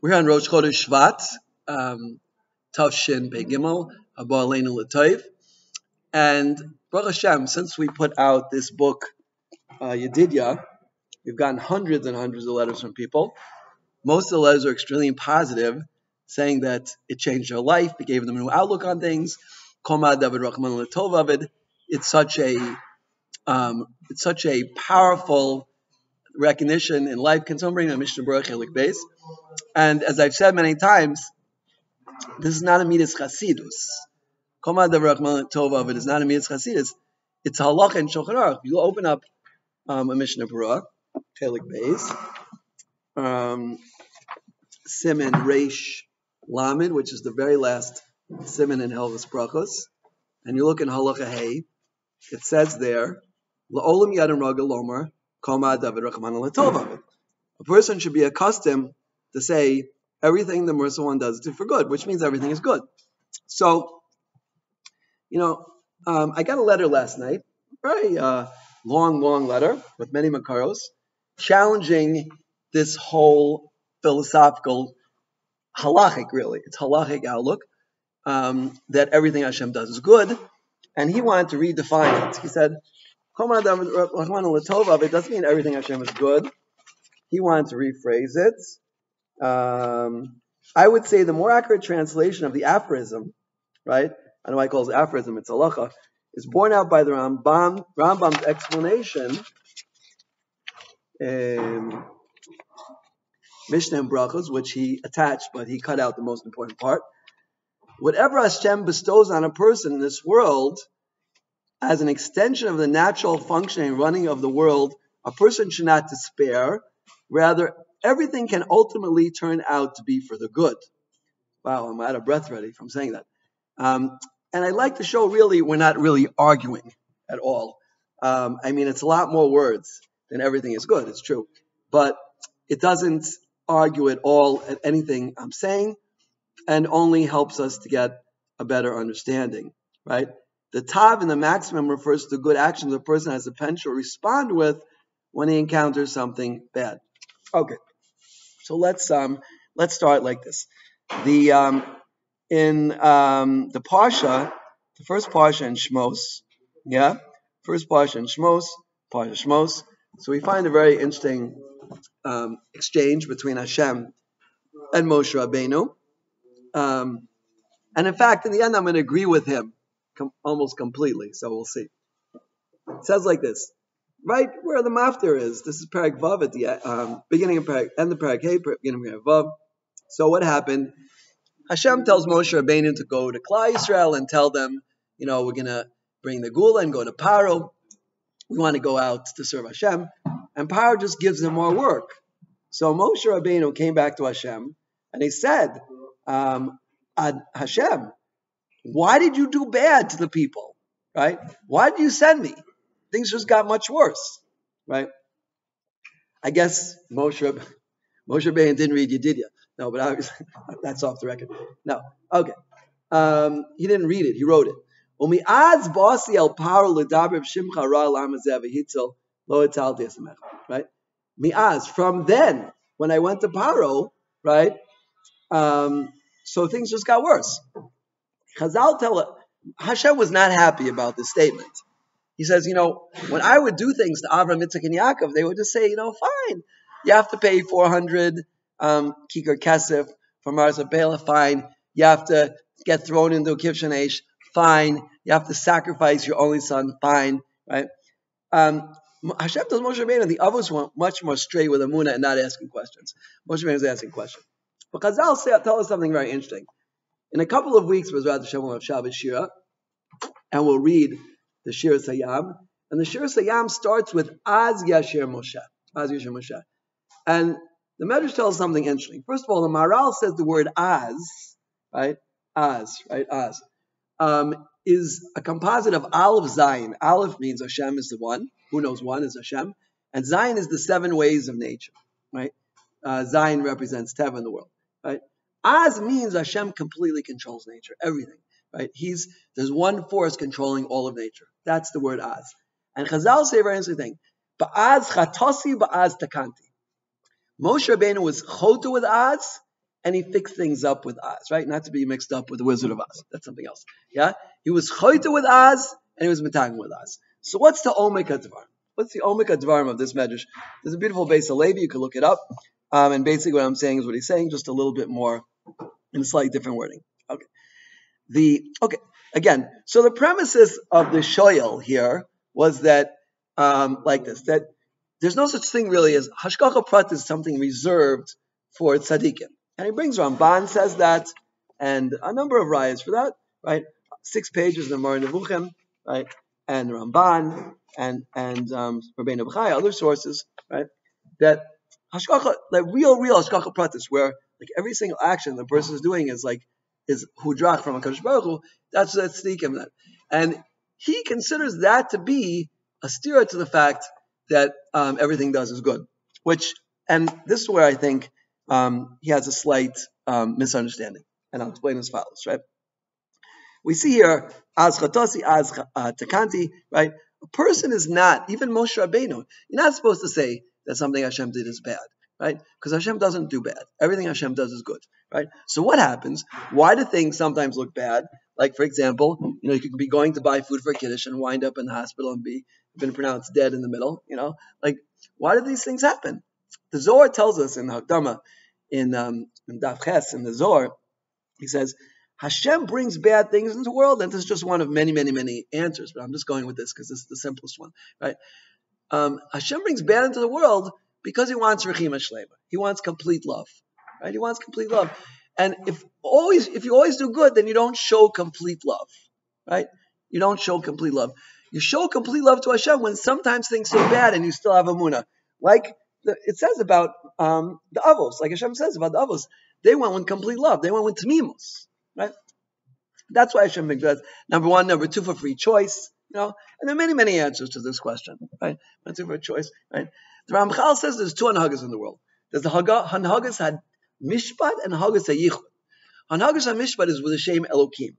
We're on Rosh Chodesh Shvat, Tavshin Pei Gimel, Haba Aleinu L'Tov. And Baruch Hashem, since we put out this book, Yedidya, we've gotten hundreds and hundreds of letters from people. Most of the letters are extremely positive, saying that it changed their life, it gave them a new outlook on things. It's such a powerful recognition in life. Can someone bring a Mishnah Baruch Helik base? And as I've said many times, this is not a midas chasidus. Koma davar rachman tov, it is not a midas chasidus. It's halacha and Shulchan Aruch. You open up a Mishnah Baruch Helik base, Siman Reish Lamed, which is the very last Siman in Helvus Brachos, and you look in halacha Hey, it says there, La'olam yadam raga lomar koma davar rachman tov. A person should be accustomed to say everything the merciful one does is for good, which means everything is good. So, I got a letter last night, very long letter with many makaros, challenging this whole philosophical halachic, really. It's halachic outlook, that everything Hashem does is good, and he wanted to redefine it. He said, it doesn't mean everything Hashem is good. He wanted to rephrase it. I would say the more accurate translation of the aphorism, right? I know why he calls it aphorism, it's halacha, is borne out by the Rambam's explanation in Mishnah and Brachos, which he attached, but he cut out the most important part. Whatever Hashem bestows on a person in this world, as an extension of the natural functioning and running of the world, a person should not despair. Rather, everything can ultimately turn out to be for the good. Wow, I'm out of breath already from saying that. And I'd like to show really we're not really arguing at all. It's a lot more words than everything is good, it's true. But it doesn't argue at all at anything I'm saying, and only helps us to get a better understanding, right? The tav in the maximum refers to good actions a person has the potential to respond with when he encounters something bad. Okay, so let's start like this. The parsha, the first parsha in Shmos, Parsha Shmos. So we find a very interesting exchange between Hashem and Moshe Rabbeinu, and in fact, in the end, I'm going to agree with him almost completely. So we'll see. It says like this. Right where the mafter is. This is Perek Vav at the beginning of Perek, end of Perek Hey, beginning of Perek Vav. So what happened? Hashem tells Moshe Rabbeinu to go to Klal Yisrael and tell them, we're going to bring the Gula and go to Paro. We want to go out to serve Hashem. And Paro just gives them more work. So Moshe Rabbeinu came back to Hashem and he said, Hashem, why did you do bad to the people? Right? Why did you send me? Things just got much worse, right? I guess Moshe Rabbeinu didn't read Yedidya. No, but obviously that's off the record. No, okay. He didn't read it. He wrote it. Right? Mi'az, from then, when I went to Paro, right? So things just got worse. Chazal tell it. Hashem was not happy about this statement. He says, when I would do things to Avram, Yitzchak, and Yaakov, they would just say, fine. You have to pay 400 kikar kesef for Marza Bela, fine. You have to get thrown into a kivshan eish, fine. You have to sacrifice your only son, fine. Right? Hashem tells Moshe Rabbeinu, the others were much more straight with Amunah and not asking questions. Moshe Rabbeinu is asking questions. But Chazal tell us something very interesting. In a couple of weeks, B'ezrat Hashem will have Shabbat Shira, and we'll read the Shir Sayam, and the Shir Sayam starts with Az Yashir Moshe. And the Medrash tells something interesting. First of all, the Maharal says the word Az, right? Az, is a composite of Aleph Zayin. Aleph means Hashem is the one. Who knows one is Hashem. And Zayin is the 7 ways of nature, right? Zayin represents Teva in the world, right? Az means Hashem completely controls nature, everything. Right? There's one force controlling all of nature. That's the word Az. And Chazal say a very interesting thing. Ba'az chatosi, ba'az takanti. Moshe Rabbeinu was chotu with Az, and he fixed things up with Oz, right? Not to be mixed up with the Wizard of Oz. That's something else. Yeah? He was choyte with Oz, and he was mitagim with Oz. So what's the Omek HaDvarim? What's the Omek HaDvarim of this medrash? There's a beautiful base of Levi, you can look it up. And basically what I'm saying is what he's saying, just a little bit more in a slightly different wording. Again, so the premises of the shoyel here was that, like this, that there's no such thing really as hashgacha prat is something reserved for tzaddikim. And he brings Ramban says that, and a number of rayas for that, right? 6 pages in the Moreh Nevuchim, right? And Ramban, and Rabbeinu B'chai, other sources, right? That hashgacha, like real hashgacha pratis, where like every single action the person is doing is hudrach from HaKadosh Baruch Hu. That's tzaddikim. And he considers that to be a stira to the fact that everything does is good. And this is where I think he has a slight misunderstanding. And I'll explain as follows, right? We see here, az chatasi, az takanti, right? A person is not, even Moshe Rabbeinu, you're not supposed to say that something Hashem did is bad, right? Because Hashem doesn't do bad. Everything Hashem does is good, right? So what happens? Why do things sometimes look bad? Like, for example, you could be going to buy food for Kiddush and wind up in the hospital and been pronounced dead in the middle, Like, why do these things happen? The Zohar tells us in the Hakdama, in Daf Ches, in the Zohar, he says, Hashem brings bad things into the world, and this is just one of many, many, many answers, but I'm just going with this because this is the simplest one, right? Hashem brings bad into the world because he wants Rechima Shlema. He wants complete love, right? He wants complete love. And if you always do good, then you don't show complete love, right? You don't show complete love. You show complete love to Hashem when sometimes things are bad and you still have Amunah. Like it says about the Avos, like Hashem says about the Avos, they went with complete love. They went with Tmimos, right? That's why Hashem makes that. Number one. Number two, for free choice, And there are many, many answers to this question, right? Number two, for choice, right? The Ramchal says there's 2 Hanhagas in the world. There's the Hanhagas had Mishpat and Hanhagas HaYichud. Hanhagas HaMishpat is with the Shem Elokim.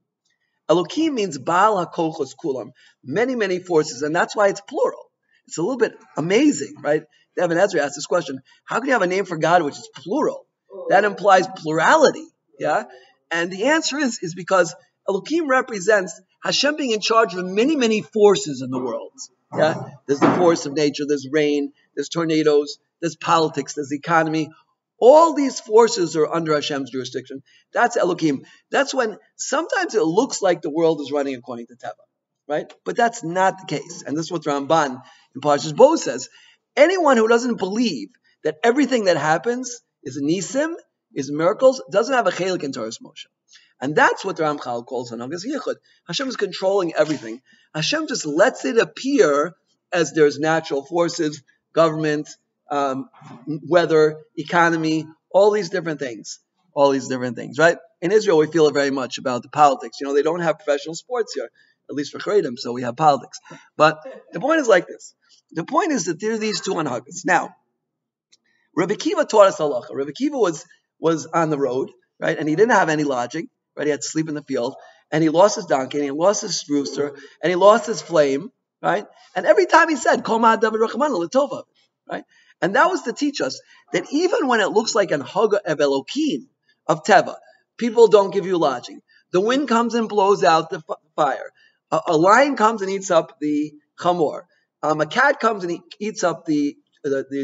Elokim means Baal HaKolchos Kulam, many, many forces, and that's why it's plural. It's a little bit amazing, right? Evan Ezra asked this question, how can you have a name for God which is plural? That implies plurality, yeah? And the answer is because Elokim represents Hashem being in charge of many, many forces in the world, yeah? There's the force of nature, there's rain, there's tornadoes, there's politics, there's the economy. All these forces are under Hashem's jurisdiction. That's Elokim. That's when sometimes it looks like the world is running according to Teva, right? But that's not the case. And this is what Ramban in Parshas Bo says. Anyone who doesn't believe that everything that happens is nisim, is miracles, doesn't have a chelik in Torah's Moshe. And that's what the Ramchal calls Hanhagas Yichud. Hashem is controlling everything. Hashem just lets it appear as there's natural forces, government, weather, economy, all these different things, right? In Israel, we feel it very much about the politics. They don't have professional sports here, at least for Charedim, so we have politics. But the point is like this. The point is that there are these 2 Hanhagas. Now, Rebbe Kiva taught us halacha. Rebbe Kiva was on the road, right? And he didn't have any lodging, right? He had to sleep in the field. And he lost his donkey, and he lost his rooster, and he lost his flame, right? And every time he said, Kol ma'adav v'rachmana l'tova, right? And that was to teach us that even when it looks like an Haga of Elokim, of Teva, people don't give you lodging. The wind comes and blows out the fire. A lion comes and eats up the chamor. A cat comes and eats up the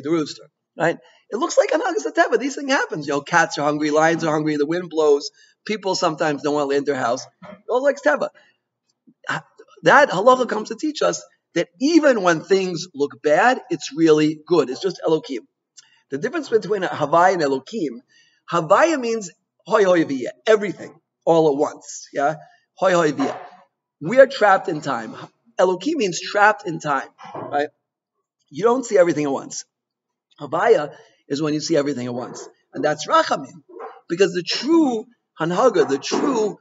rooster, right? It looks like an Hagas of Teva. These things happen. Cats are hungry, lions are hungry, the wind blows. People sometimes don't want to leave their house. It all like Teva. That halacha comes to teach us that even when things look bad, it's really good. It's just Elokim. The difference between Havaya and Elokim, Havaya means hoy hoy via, everything, all at once. Yeah, hoy hoy via. We are trapped in time. Elokim means trapped in time, right? You don't see everything at once. Havaya is when you see everything at once. And that's Rachamim. Because the true Hanhaga, the true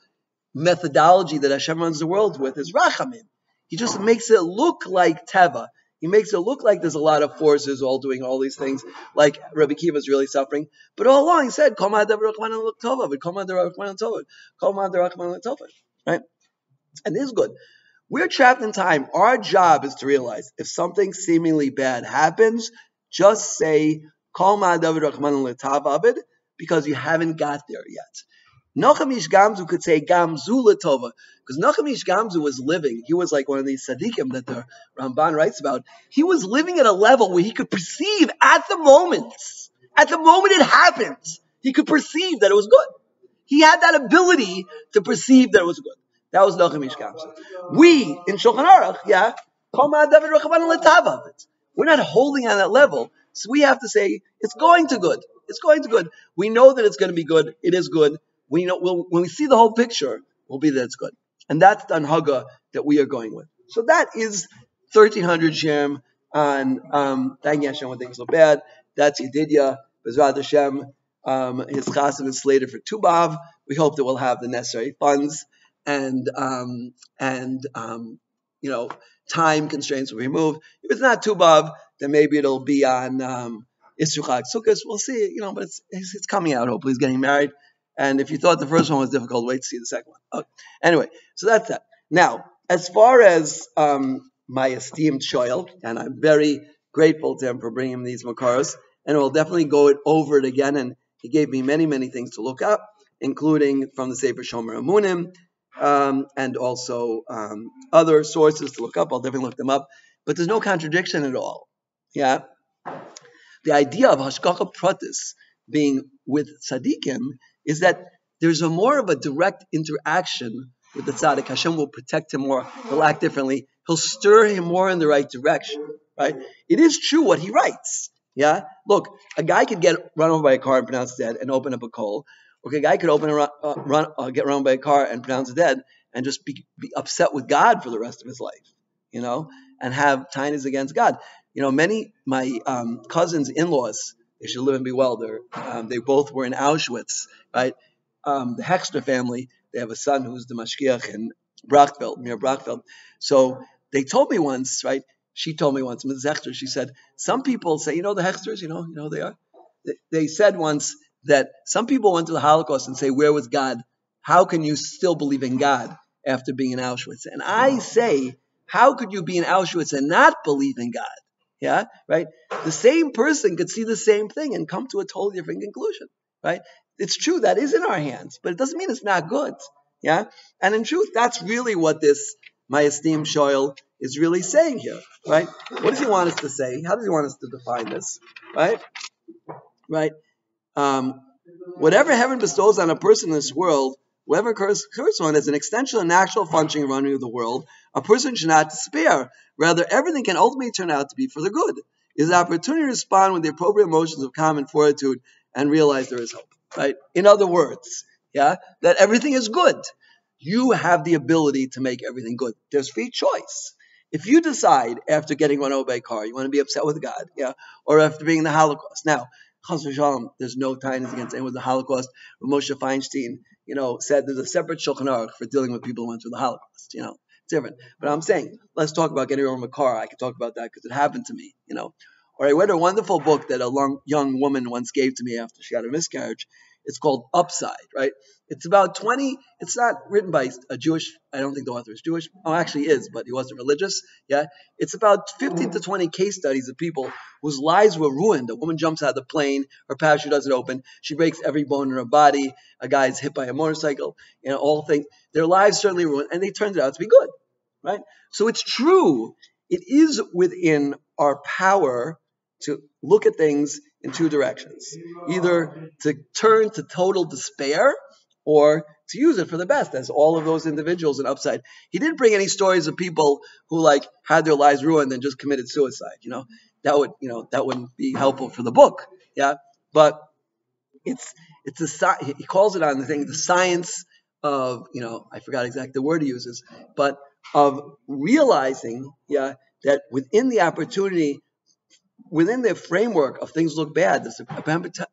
methodology that Hashem runs the world with is Rachamim. He just makes it look like Teva. He makes it look like there's a lot of forces all doing all these things, like Rabbi Kiva is really suffering. But all along he said, Kol ma'adav v'rachmana l'tova, Kol ma'adav v'rachmana l'tova, Kol ma'adav v'rachmana l'tova, right? And this is good. We're trapped in time. Our job is to realize if something seemingly bad happens, just say, Kol ma'adav v'rachmana l'tava abed, because you haven't got there yet. Nachum Ish Gamzu could say Gamzu Latova, because Nachum Ish Gamzu was living. He was like one of these tzaddikim that the Ramban writes about. He was living at a level where he could perceive at the moment it happened, he could perceive that it was good. He had that ability to perceive that it was good. That was Nachum Ish Gamzu. We in Shulchan Aruch, we're not holding on that level, so we have to say it's going to good. It's going to good. We know that it's going to be good. It is good. We know when we see the whole picture, we'll be that it's good, and that's the anhaga that we are going with. So that is 1300 Shem on thanking Hashem when things look bad. That's Yedidya. Bezrat Hashem. His chassid is slated for Tubav. We hope that we'll have the necessary funds and time constraints will be removed. If it's not Tubav, then maybe it'll be on Isruchag Sukkot. We'll see, but it's coming out. Hopefully he's getting married. And if you thought the first one was difficult, wait to see the second one. Okay. Anyway, so that's that. Now, as far as my esteemed shoyl, and I'm very grateful to him for bringing these makaros, and we'll definitely go over it again. And he gave me many, many things to look up, including from the Sefer Shomer Amunim, and also other sources to look up. I'll definitely look them up. But there's no contradiction at all. Yeah. The idea of hashgacha pratis being with tzaddikim is that there's more of a direct interaction with the tzaddik. Hashem will protect him more. He'll act differently. He'll stir him more in the right direction. Right? It is true what he writes. Yeah. Look, a guy could get run over by a car and pronounced dead and open up a coal. Okay, a guy could get run by a car and pronounced dead and just be upset with God for the rest of his life. And have tainas against God. My cousins' in-laws, they should live and be well. They both were in Auschwitz, right? The Hexter family, they have a son who's the mashgiach in Brachfeld, near Brachfeld. So they told me once, right? She told me once, Mrs. Hexter, she said, some people say, the Hexters, they are. They said once that some people went to the Holocaust and say, where was God? How can you still believe in God after being in Auschwitz? And I say, how could you be in Auschwitz and not believe in God? Yeah, right? The same person could see the same thing and come to a totally different conclusion, right? It's true, that is in our hands, but it doesn't mean it's not good, yeah? And in truth, that's really what this, my esteemed shoyl, is really saying here, right? What does he want us to say? How does he want us to define this, right? Right? Whatever heaven bestows on a person in this world, whatever occurs on as an extension and natural functioning running of the world, a person should not despair. Rather, everything can ultimately turn out to be for the good. It is an opportunity to respond with the appropriate emotions of calm and fortitude and realize there is hope. Right? In other words, yeah, that everything is good. You have the ability to make everything good. There's free choice. If you decide after getting run over by a car, you want to be upset with God, yeah, or after being in the Holocaust. Now, Chas v'shalom, there's no ties against anyone with the Holocaust. Moshe Feinstein, said there's a separate Shulchan Aruch for dealing with people who went through the Holocaust. It's different. But I'm saying, let's talk about getting over a car. I can talk about that because it happened to me. Or I read a wonderful book that a young woman once gave to me after she had a miscarriage. It's called Upside, right? It's about 20, it's not written by a Jewish, I don't think the author is Jewish. Oh, actually is, but he wasn't religious. Yeah. It's about 15 to 20 case studies of people whose lives were ruined. A woman jumps out of the plane, her parachute doesn't open, she breaks every bone in her body, a guy's hit by a motorcycle, all things. Their lives certainly ruined, and they turned out to be good, right? So it's true. It is within our power to look at things in two directions. Either to turn to total despair or to use it for the best, as all of those individuals in Upside. He didn't bring any stories of people who had their lives ruined and just committed suicide. That wouldn't be helpful for the book. Yeah. But he calls it on the science of, I forgot exactly the word he uses, but of realizing, yeah, that within the opportunity, within the framework of things look bad, there's a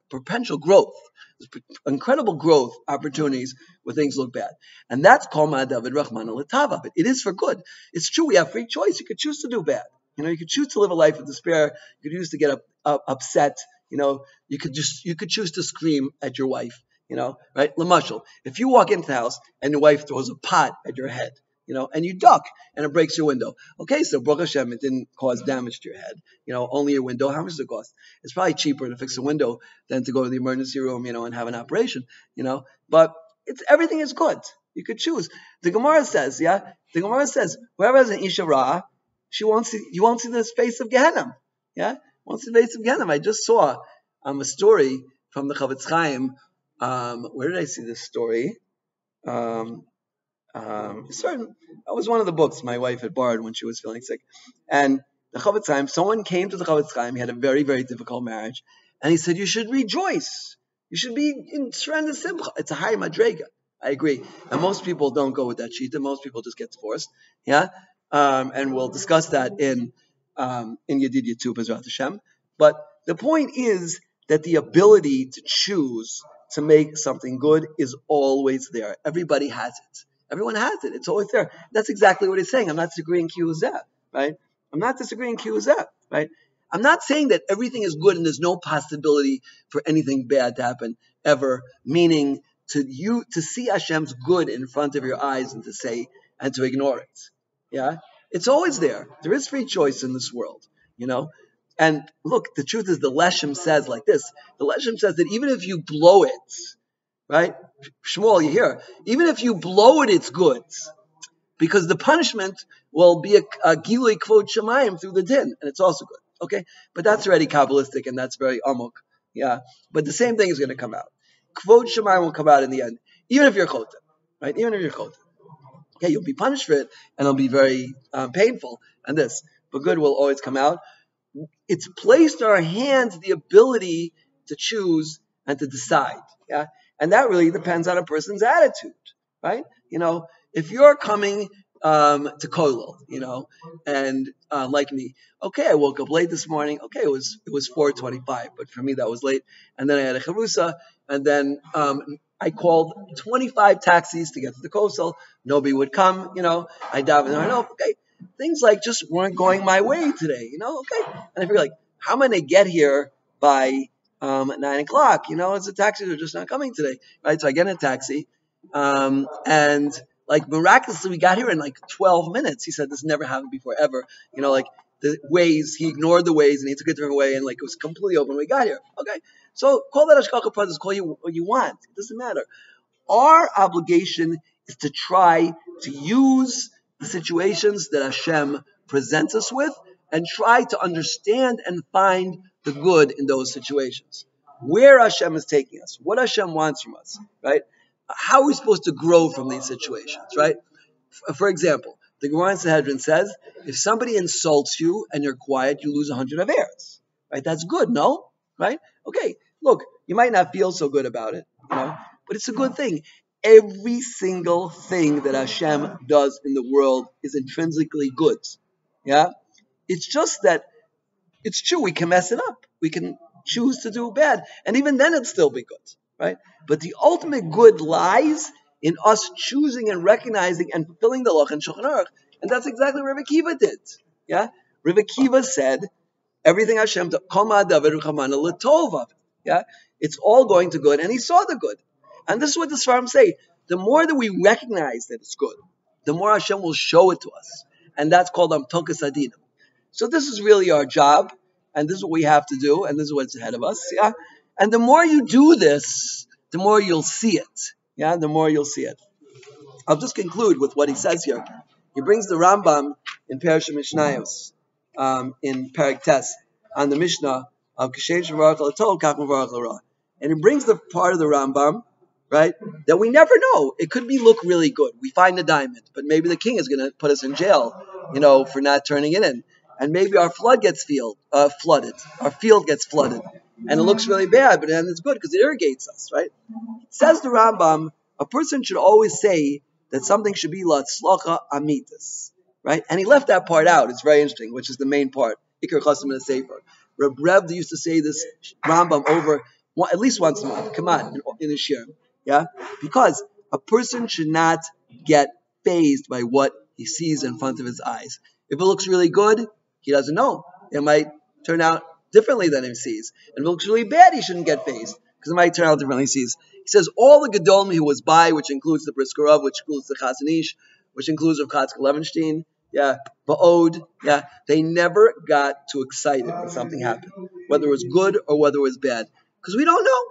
potential growth. There's incredible growth opportunities where things look bad. And that's called Ma'adavid Rahman al-Tava. It is for good. It's true, we have free choice. You could choose to do bad. You could choose to live a life of despair. You could choose to get upset. You could choose to scream at your wife. Right? Lamashal, if you walk into the house and your wife throws a pot at your head, and you duck and it breaks your window. Okay, so Baruch Hashem, it didn't cause damage to your head, only your window. How much does it cost? It's probably cheaper to fix a window than to go to the emergency room, and have an operation, but everything is good. You could choose. The Gemara says, whoever has an Isha Ra, you won't see the face of Gehenna. Yeah? Won't see the face of Gehenna. I just saw a story from the Chavetz Chaim. Where did I see this story? That was one of the books my wife had borrowed when she was feeling sick. And the Chavetz Chaim, someone came to the Chavetz Chaim, he had a very, very difficult marriage, and he said, you should rejoice. You should be in tremendous simcha. It's a high madrega. I agree. And most people don't go with that shita. Most people just get divorced. Yeah? And we'll discuss that in Yedid Yitub Bezrat Hashem. But the point is that the ability to choose to make something good is always there. Everybody has it. Everyone has it. It's always there. That's exactly what he's saying. I'm not disagreeing with that, right? I'm not disagreeing with that, right? I'm not saying that everything is good and there's no possibility for anything bad to happen ever, meaning to see Hashem's good in front of your eyes and to ignore it. Yeah? It's always there. There is free choice in this world, And look, the truth is the Leshem says like this. The Leshem says that even if you blow it, right? Shmuel, you hear? Even if you blow it, it's good. Because the punishment will be a gilui kvod shemayim through the din, and it's also good. Okay? But that's already Kabbalistic, and that's very amok. Yeah? But the same thing is going to come out. Kvod shemayim will come out in the end, even if you're chotem, right? Even if you're chotem. Okay, you'll be punished for it, and it'll be very painful, and this. But good will always come out. It's placed in our hands the ability to choose and to decide. Yeah? And that really depends on a person's attitude, right? If you're coming to Kollel, and like me, okay, I woke up late this morning. Okay, it was 4:25, but for me that was late. And then I had a charusa, and then I called 25 taxis to get to the Kollel. Nobody would come. I davened. I know, okay, things like just weren't going my way today. Okay, and I figure like, how am I gonna get here by 9 o'clock? It's the taxis are just not coming today, right? So I get in a taxi, and like miraculously we got here in like 12 minutes. He said this never happened before ever. The Waze, he ignored the Waze and he took a different way and like it was completely open when we got here. Okay, so call that Hashgacha Pratis, call you what you want. It doesn't matter. Our obligation is to try to use the situations that Hashem presents us with and try to understand and find the good in those situations. Where Hashem is taking us, what Hashem wants from us, right? How are we supposed to grow from these situations, right? For example, the Gemara in Sanhedrin says, if somebody insults you and you're quiet, you lose 100 averos, right? That's good, no? Right? Okay, look, you might not feel so good about it, but it's a good thing. Every single thing that Hashem does in the world is intrinsically good, yeah? It's just that it's true, we can mess it up. We can choose to do bad, and even then it'd still be good, right? But the ultimate good lies in us choosing and recognizing and fulfilling the Loch and Shulchan Aruch. And that's exactly what Rebbe Kiva did. Yeah? Rebbe Kiva said, everything Hashem does, yeah? It's all going to good, and he saw the good. And this is what the Sfarim say. The more that we recognize that it's good, the more Hashem will show it to us. And that's called Amtokas Adinim. So this is really our job, and this is what we have to do, and this is what's ahead of us. Yeah? And the more you do this, the more you'll see it. Yeah, the more you'll see it. I'll just conclude with what he says here. He brings the Rambam in Parashah Mishnayos, in Parak Tes, on the Mishnah of Kishen Shavarach L'Tov, Kach Mavarach L'Ra. And he brings the part of the Rambam, right, that we never know. It could look really good. We find a diamond, but maybe the king is going to put us in jail, for not turning it in. And maybe our flood gets flooded. Our field gets flooded. And it looks really bad, but then it's good because it irrigates us, right? Says the Rambam, a person should always say that something should be latzlacha amitis, right? And he left that part out. It's very interesting, which is the main part. Ikar Chasim in a Sefer. Reb Rev used to say this Rambam over at least once a month. Come on, in a shir, yeah? Because a person should not get fazed by what he sees in front of his eyes. If it looks really good, he doesn't know. It might turn out differently than he sees. And if it looks really bad, he shouldn't get fazed, because it might turn out differently than he sees. He says all the Gedolim who was by, which includes the Brisker Rav, which includes the Chazon Ish, which includes Rav Chatzkel Levenstein, yeah, Ba'od, yeah, they never got too excited when something happened, whether it was good or whether it was bad, because we don't know.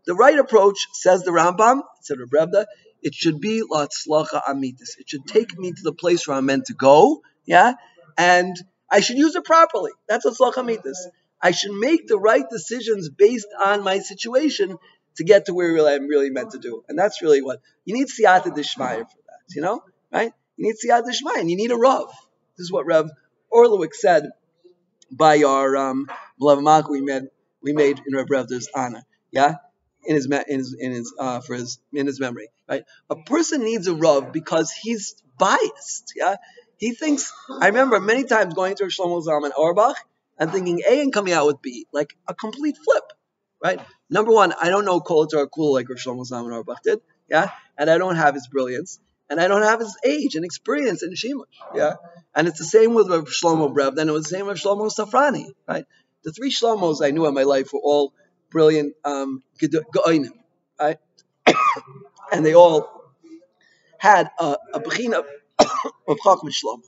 The right approach, says the Rambam, said Reb Revda, it should be latzlacha amitis. It should take me to the place where I'm meant to go, yeah, and I should use it properly. That's latzlacha amitis. I should make the right decisions based on my situation to get to where I'm really meant to do. And that's really what you need, siyata dishmaya for that, right? You need siyata dishmaya, and you need a Rav. This is what Rev Orlowick said by our beloved Malka we made in Rev Revda's honor, yeah, in his memory, right? A person needs a Rav because he's biased, yeah. He thinks. I remember many times going to Shlomo Zalman Auerbach and thinking A and coming out with B, like a complete flip, right? Number one, I don't know Kol Torah Kula like Rosh Shlomo Zalman Auerbach did, yeah, and I don't have his brilliance, and I don't have his age and experience in Shemush, yeah. And it's the same with Rav Shlomo Brev, then it was the same with Shlomo Safrani, right? The three Shlomos I knew in my life were all brilliant Ge'onim, right? And they all had a Bechina of Chacham Shlomo.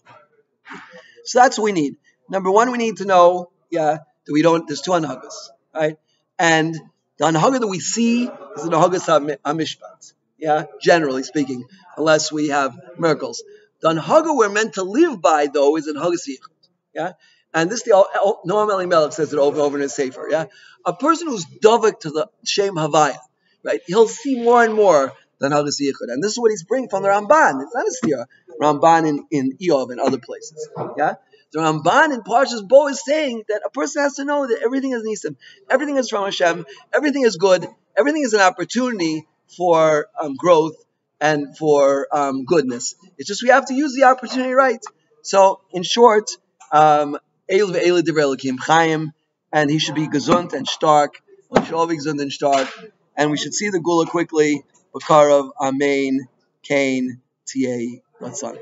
So that's what we need. Number one, we need to know, yeah, that we don't, there's two anhagas, right? And the anhaga that we see is the anhagas hamishpat, yeah, generally speaking, unless we have miracles. The anhaga we're meant to live by, though, is anhagas yichud, yeah? And this, Noam Elimelech says it over and over in his Sefer, yeah? A person who's dovek to the Shem Havaya, right, he'll see more and more than Hagas Yichud. And this is what he's bringing from the Ramban. It's not a stira. Ramban in Eov and other places. Yeah? The Ramban in Parshas Bo is saying that a person has to know that everything is nisim. Everything is from Hashem. Everything is good. Everything is an opportunity for growth and for goodness. It's just we have to use the opportunity right. So, in short, Eil ve'eil divrei Elokim Chaim, and he should be gesund and stark. He should all be gesund and stark. And we should see the Gula quickly. Bakarav, Amen, Cain, T.A. Ratzon.